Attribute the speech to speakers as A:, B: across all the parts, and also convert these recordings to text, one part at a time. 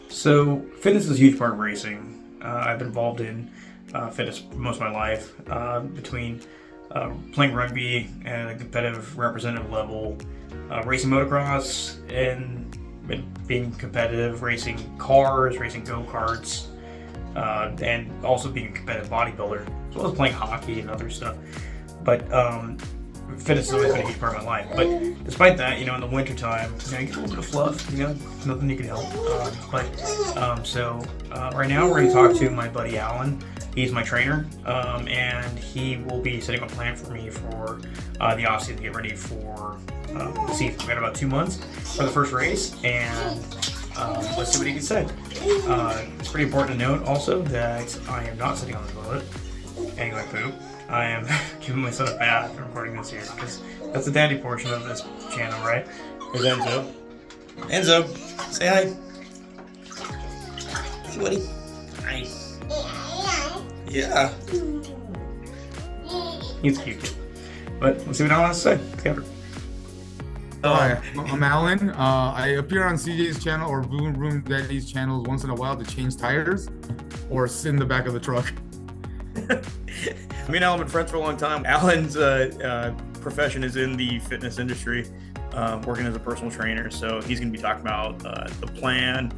A: So fitness is a huge part of racing. I've been involved in fitness most of my life, between playing rugby at a competitive representative level, racing motocross, and being competitive, racing cars, racing go-karts, and also being a competitive bodybuilder, as well as playing hockey and other stuff. But fitness has always been a huge part of my life. But despite that, in the wintertime, you get a little bit of fluff, nothing you can help. Right now we're going to talk to my buddy Alan. He's my trainer, and he will be setting a plan for me for the offseason to get ready for the season. We've got about 2 months for the first race, and let's see what he can say. It's pretty important to note also that I am not sitting on the toilet eating my poop. I am giving my son a bath and recording this here because that's the daddy portion of this channel, right? Here's Enzo. Enzo, say hi. Hey, buddy. Hi. Yeah. He's cute kid. But let's see what Alan has to say. Together.
B: Hi, I'm Alan. I appear on CJ's channel or Vroom Daddy's channels once in a while to change tires or sit in the back of the truck.
A: Me and Alan have been friends for a long time. Alan's profession is in the fitness industry, working as a personal trainer. So he's going to be talking about the plan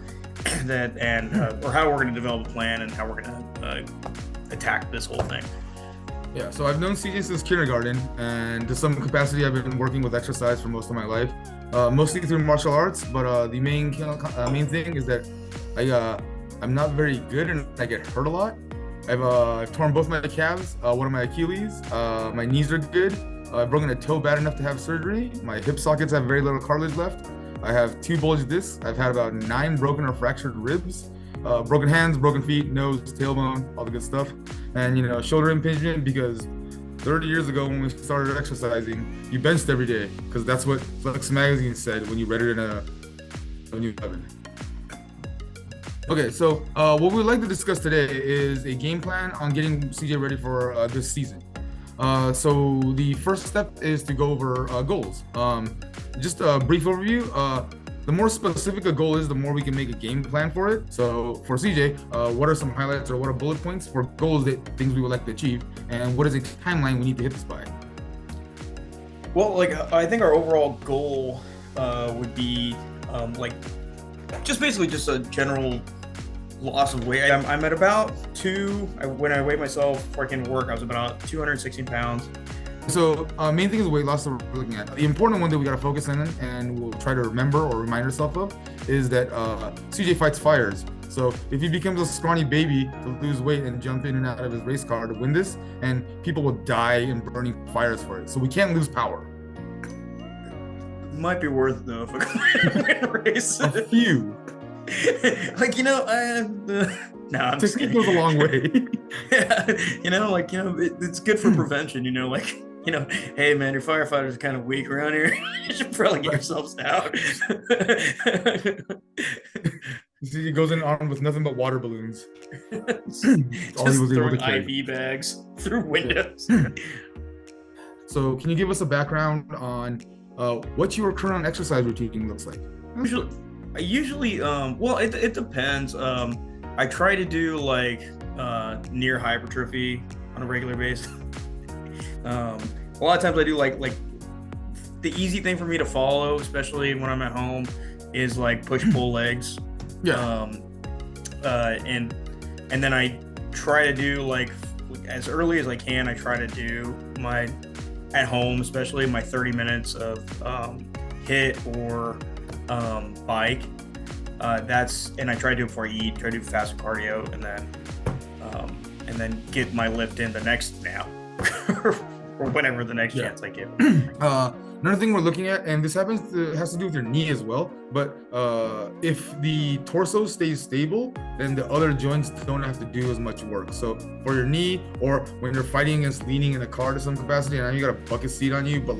A: or how we're going to develop a plan and how we're going to attack this whole thing.
B: Yeah, so I've known CJ since kindergarten, and to some capacity I've been working with exercise for most of my life, mostly through martial arts, but the main thing is that I'm not very good and I get hurt a lot. I've torn both my calves, one of my Achilles, my knees are good, I've broken a toe bad enough to have surgery, my hip sockets have very little cartilage left, I have 2 bulged discs, I've had about 9 broken or fractured ribs, broken hands, broken feet, nose, tailbone, all the good stuff, and shoulder impingement because 30 years ago when we started exercising, you benched every day because that's what Flex Magazine said when you read it in a new oven. Okay, so what we'd like to discuss today is a game plan on getting CJ ready for this season. So the first step is to go over goals. Just a brief overview. The more specific a goal is, the more we can make a game plan for it. So for CJ, what are some highlights or what are bullet points for goals things we would like to achieve, and what is a timeline we need to hit this by?
A: Well, I think our overall goal would be just basically just a general loss of weight. I'm at about when I weighed myself before I came to work, I was about 216 pounds.
B: So main thing is weight loss that we're looking at. The important one that we got to focus on and we'll try to remember or remind ourselves of is that CJ fights fires. So if he becomes a scrawny baby to lose weight and jump in and out of his race car to win this, and people will die in burning fires for it. So we can't lose power.
A: Might be worth it though if a race.
B: A few.
A: No, I'm just kidding.
B: Goes a long way.
A: Yeah, it's good for prevention. Hey man, your firefighters are kind of weak around here. You should probably get yourselves out.
B: He goes in armed with nothing but water balloons.
A: Just throwing IV bags through windows.
B: So, can you give us a background on what your current exercise routine looks like?
A: Usually, it depends. I try to do near hypertrophy on a regular basis. A lot of times I do like the easy thing for me to follow, especially when I'm at home, is push-pull legs.
B: Yeah.
A: And then I try to do as early as I can. I try to do at home, especially my 30 minutes of hit or bike. And I try to do it before I eat. Try to do fast cardio, and then get my lift in the next nap. Or whenever the next chance I get.
B: Another thing we're looking at, and this has to do with your knee as well, but if the torso stays stable, then the other joints don't have to do as much work. So for your knee, or when you're fighting against leaning in a car to some capacity, and you got a bucket seat on you, but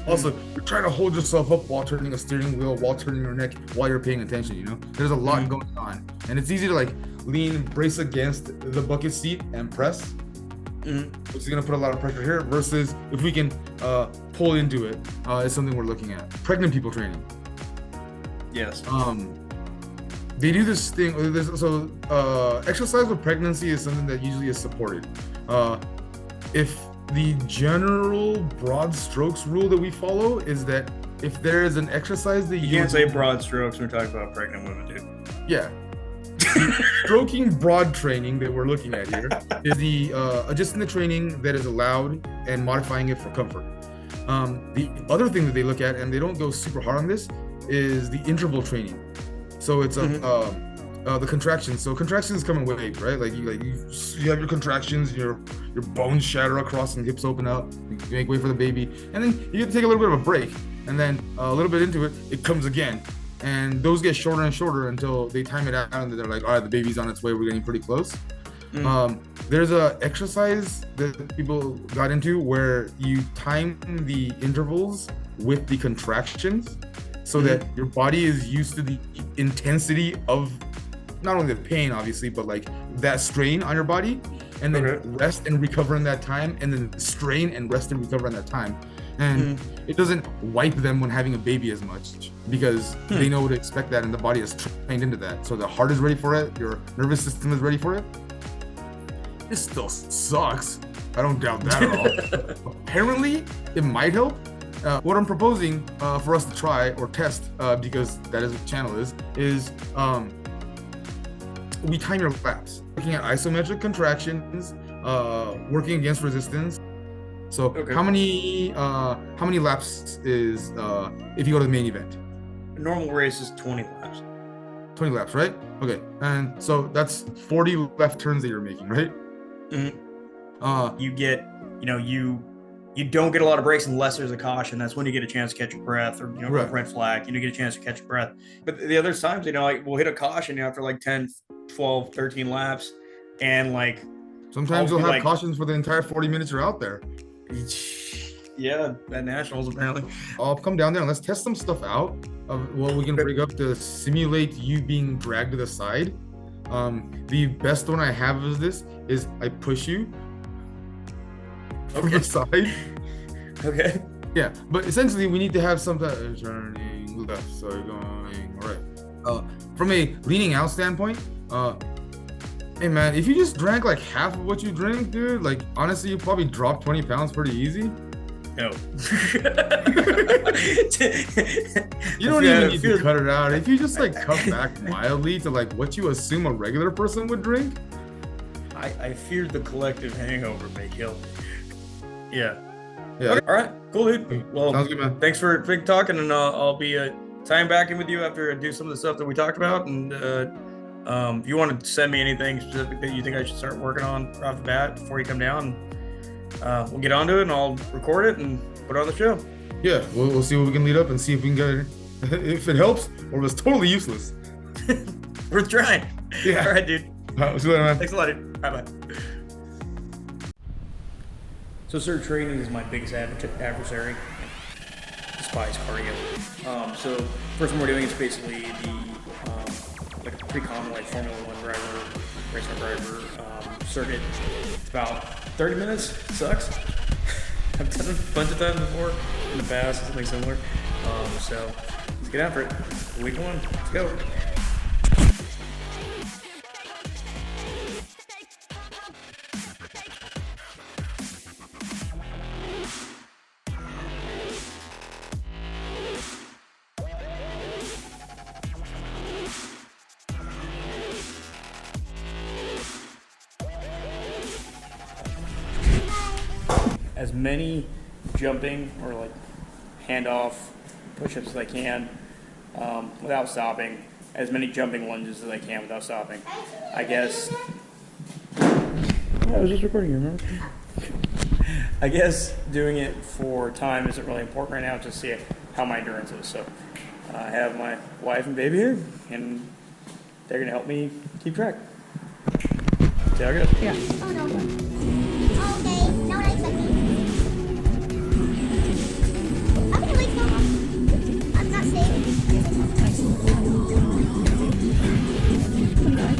B: also you're trying to hold yourself up while turning a steering wheel, while turning your neck, while you're paying attention, There's a lot going on. And it's easy to lean, brace against the bucket seat and press. Which is going to put a lot of pressure here, versus if we can pull into it, is something we're looking at. Pregnant people training.
A: Yes.
B: they do this thing. Exercise with pregnancy is something that usually is supported. If the general broad strokes rule that we follow is that if there is an exercise that
A: you can't say broad strokes when we're talking about pregnant women, dude.
B: Yeah. Stroking broad training that we're looking at here is the adjusting the training that is allowed and modifying it for comfort. The other thing that they look at, and they don't go super hard on this, is the interval training. So it's the contractions. So contractions come in waves, right? Like you have your contractions, your bones shatter across and hips open up. You make way for the baby, and then you get to take a little bit of a break, and then a little bit into it, it comes again. And those get shorter and shorter until they time it out, and they're like, all right, the baby's on its way. We're getting pretty close. There's a exercise that people got into where you time the intervals with the contractions so that your body is used to the intensity of not only the pain, obviously, but like that strain on your body, and then rest and recover in that time, and then strain and rest and recover in that time. And it doesn't wipe them when having a baby as much because they know to expect that, and the body is trained into that. So the heart is ready for it, your nervous system is ready for it. It still sucks. I don't doubt that at all. Apparently, it might help. What I'm proposing for us to try or test, because that is what the channel is we time your laps. Looking at isometric contractions, working against resistance. So how many laps is if you go to the main event?
A: A normal race is 20 laps.
B: 20 laps, right? Okay, and so that's 40 left turns that you're making, right?
A: You get, you don't get a lot of breaks unless there's a caution. That's when you get a chance to catch your breath, or red flag. You get a chance to catch your breath. But the other times, like we'll hit a caution after like 10, 12, 13 laps, and like
B: sometimes you'll have cautions for the entire 40 minutes you're out there.
A: Yeah, at nationals apparently.
B: I'll come down there and let's test some stuff out of what we can bring up to simulate you being dragged to the side. The best one I have is I push you from the side.
A: Okay.
B: Yeah, but essentially we need to have some type of turning left side going right. From a leaning out standpoint, hey man, if you just drank like half of what you drink, dude, like honestly, you probably drop 20 pounds pretty easy.
A: No.
B: You don't even need to cut it out. If you just like cut back mildly to like what you assume a regular person would drink.
A: I feared the collective hangover may kill me. Yeah.
B: Yeah.
A: Okay. All right. Cool, dude. Well,
B: sounds good, man.
A: Thanks for big talking, and I'll be tying back in with you after I do some of the stuff that we talked about. And if you want to send me anything specific that you think I should start working on off the bat before you come down, we'll get onto it, and I'll record it and put it on the show.
B: Yeah, we'll see what we can lead up and see if we can get it, if it helps or if it's totally useless.
A: Worth trying.
B: Yeah.
A: All right, dude.
B: We'll see you later, man.
A: Thanks a lot, dude. Bye. So, sir, training is my biggest adversary. I despise cardio. So, first one we're doing is basically the like a pretty common like Formula One driver, race car driver circuit. It's about 30 minutes. It sucks. I've done it a bunch of times before in the past, something similar. So let's get after it. Week one, let's go. As many jumping or like handoff push-ups as I can without stopping. As many jumping lunges as I can without stopping. I guess. I was just recording you, remember? I guess doing it for time isn't really important right now to see how my endurance is. So I have my wife and baby here, and they're gonna help me keep track. See how it goes?
C: Yeah. Oh no. Okay. No, not expecting. Okay, wait, no. I'm not staying.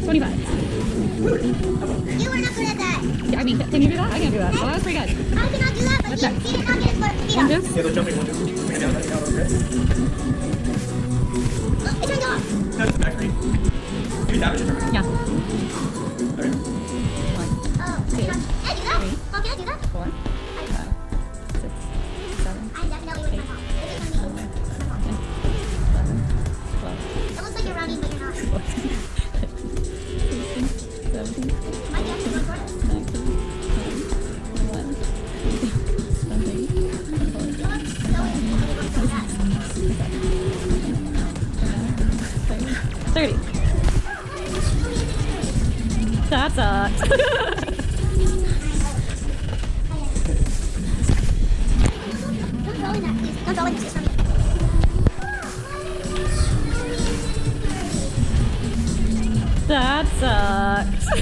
D: 25.
C: You were not good at that.
D: Yeah, I mean, can you do that? I can do that. Well, that was pretty good.
C: I cannot do that, but
D: What's
C: he
D: that?
C: did not get his feet
D: One,
C: up.
D: two?
A: Yeah, the jumping one. Right now, okay?
C: It turned off.
A: That's the back screen. Give me that much determination.
D: Yeah.
A: Okay.
D: 1, 2,
C: Can I do that? Oh, can I do that?
D: 4, 5, 6, 7,
C: I definitely would my fault. It's just gonna be over. It's my fault.
D: 11, 12,
C: It looks like you're rounding, but you're not.
D: 14, 15, 17,
C: Might be actually going for it.
D: 19, 20, 21, 22, 23, 24,
C: You look so easy. You look so fast.
D: 30. That sucks.
C: Don't roll in that, please. Don't roll in this for me.
D: That sucks.
E: 10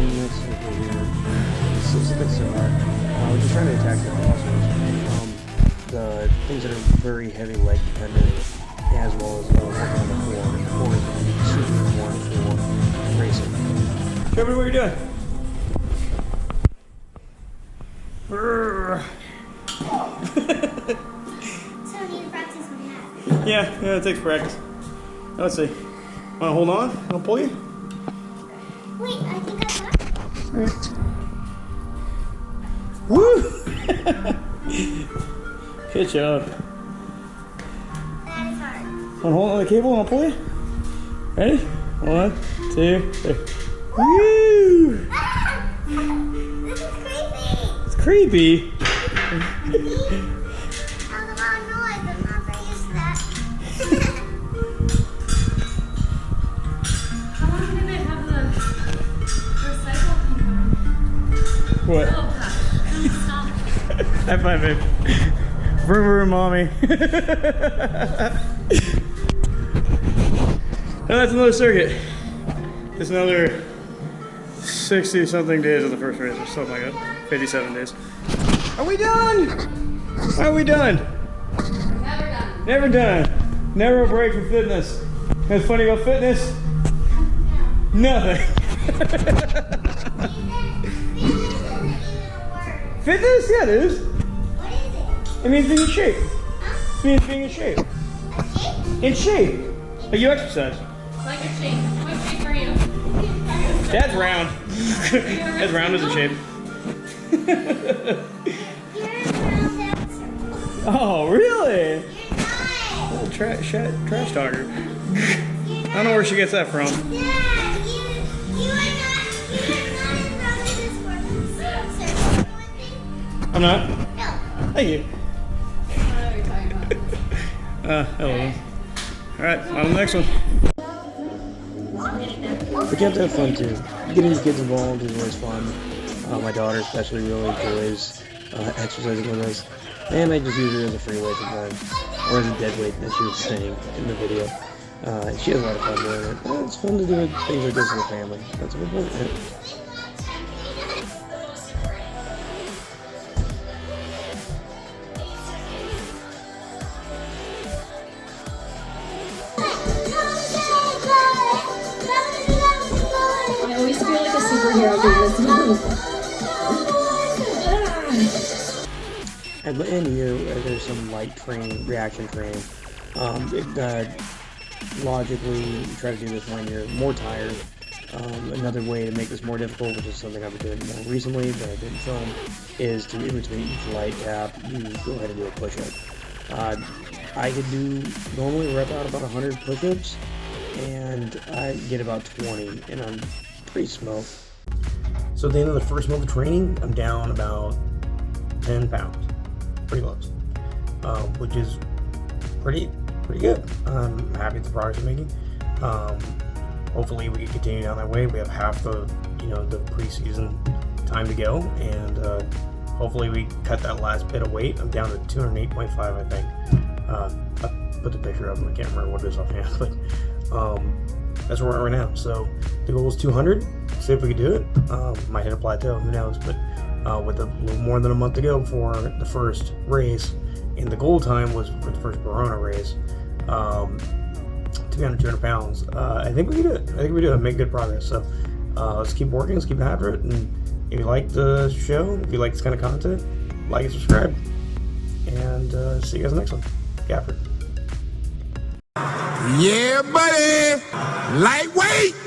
E: minutes over here. It's a bit similar. We're just trying to attack the muscles. The things that are very heavy leg dependent, as well as working on the core. The core is super important for racing.
A: Show me what you're doing. Brrr.
C: So I need to practice with that.
A: Yeah, it takes practice. Let's see. Wanna hold on? I'll pull you?
C: Wait, I think I got.
A: Woo! Good job.
C: That is hard.
A: Wanna hold on the cable and I'll pull you? Ready? 1, 2, 3. Woo!
C: Ah! This is creepy.
A: It's creepy.
C: That was a loud noise. I'm not very used to that.
F: How long do they have the recycle?
A: What?
F: Oh gosh, stop.
A: High five, babe. Vroom, vroom, mommy. Now that's another circuit. It's another 60 something days of the first race or something like that. 57 days. Are we done? Are we done?
F: Never done.
A: Never done. Never a break for fitness. What's funny about fitness? Nothing. Fitness? Yeah, it is.
C: What is it?
A: It means being in shape.
C: Huh?
A: It means being in shape.
C: A shape?
A: In shape. Like you exercise.
F: Like a shape. What shape are you?
A: That's round. That's round as a shape.
C: You're around that circle.
A: Oh, really?
C: You're not.
A: Little trash talker.
C: You're
A: I don't know where she gets that from.
C: Dad, you are not in front of this circle.
A: I'm not.
C: No.
A: Thank you.
F: What are you talking about?
A: Hello. Alright, on to the next one.
E: But you have to have fun too. Getting the kids involved is always fun. My daughter especially really enjoys exercising with us. And I just use her as a free weight sometimes. Or as a dead weight, as she was saying in the video. And she has a lot of fun doing it. Well, it's fun to do things like this with the family. That's what important.
D: I always feel like a superhero doing this.
E: At the end here, there's some light training, reaction training. Logically, you try to do this when you're more tired. Another way to make this more difficult, which is something I've been doing more recently that I didn't film, is to in between each light tap, you go ahead and do a push-up. I could do normally rep out about 100 push-ups, and I get about 20, and I'm pretty smoked. So at the end of the first month of training, I'm down about 10 pounds. Pretty close, which is pretty good. I'm happy with the progress I'm making. Hopefully we can continue down that way. We have half the the preseason time to go, and hopefully we cut that last bit of weight. I'm down to 208.5, I think. I put the picture up and I can't remember what it is offhand, but that's where we're at right now. So the goal is 200. See if we can do it. Might hit a plateau, who knows, but with a little more than a month to go for the first race, and the goal time was for the first Verona race to be under 200 pounds. I think we can do it. I think we do it. Make good progress. So let's keep working. Let's keep after it. And if you like the show, if you like this kind of content, like and subscribe. And see you guys in the next one. Gaffer.
G: Yeah, buddy. Lightweight.